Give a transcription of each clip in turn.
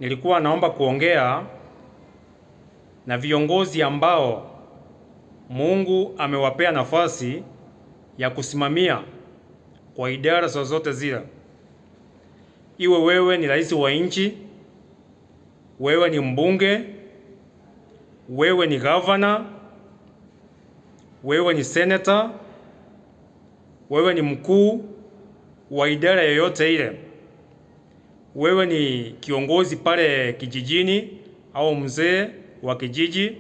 nilikuwa naomba kuongea na viongozi ambao Mungu amewapea nafasi ya kusimamia kwa idara zozote zile. Iwe wewe ni rais wa nchi, wewe ni mbunge, wewe ni gavana, wewe ni senator, wewe ni mkuu wa idara yoyote ile, wewe ni kiongozi pale kijijini au mzee wa kijiji,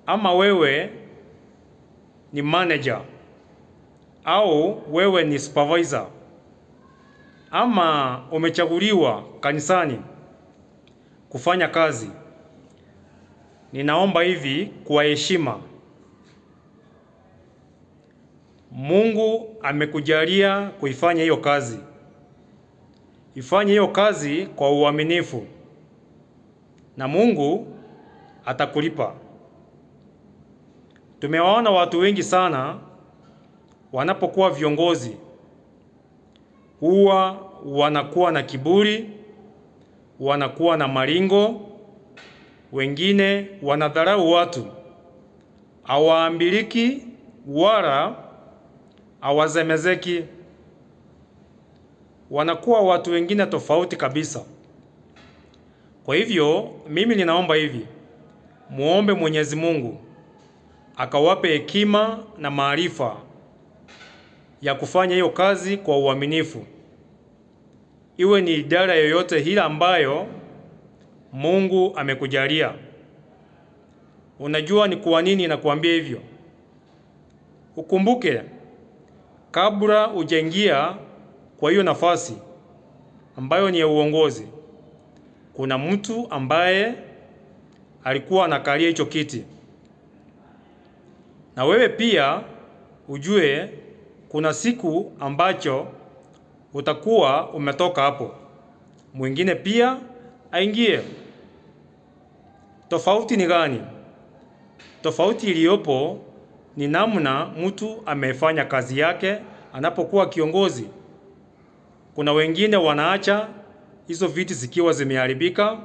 ama wewe ni manager au wewe ni supervisor, ama umechaguliwa kanisani kufanya kazi, ninaomba hivi kwa heshima, Mungu amekujalia kuifanya hiyo kazi. Ifanye hiyo kazi kwa uaminifu na Mungu atakulipa. Tumewaona watu wengi sana wanapokuwa viongozi huwa wanakuwa na kiburi, wanakuwa na maringo, wengine wanadharau watu, hawaambiliki wala hawazemezeki. Wanakuwa watu wengine tofauti kabisa. Kwa hivyo mimi ninaomba hivi, muombe Mwenyezi Mungu akawape hekima na maarifa ya kufanya hiyo kazi kwa uaminifu. Iwe ni idara yoyote ile ambayo Mungu amekujalia. Unajua ni kwa nini nakuambia hivyo? Ukumbuke, kabla hujaingia kwa hiyo nafasi ambayo ni ya uongozi, kuna mtu ambaye alikuwa anakalia hicho kiti. Na wewe pia ujue kuna siku ambacho utakuwa umetoka hapo, mwingine pia aingie. Tofauti ni gani? Tofauti iliyopo ni namna mtu amefanya kazi yake anapokuwa kiongozi. Kuna wengine wanaacha hizo viti zikiwa zimeharibika,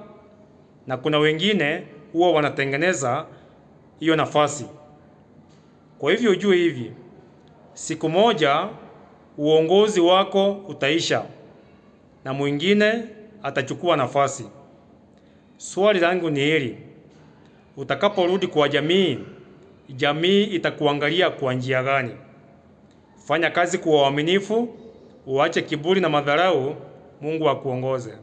na kuna wengine huwa wanatengeneza hiyo nafasi. Kwa hivyo ujue hivi, siku moja uongozi wako utaisha na mwingine atachukua nafasi. Swali langu ni hili: utakaporudi kwa jamii, jamii itakuangalia kwa njia gani? Fanya kazi kwa uaminifu, uache kiburi na madharau. Mungu akuongoze.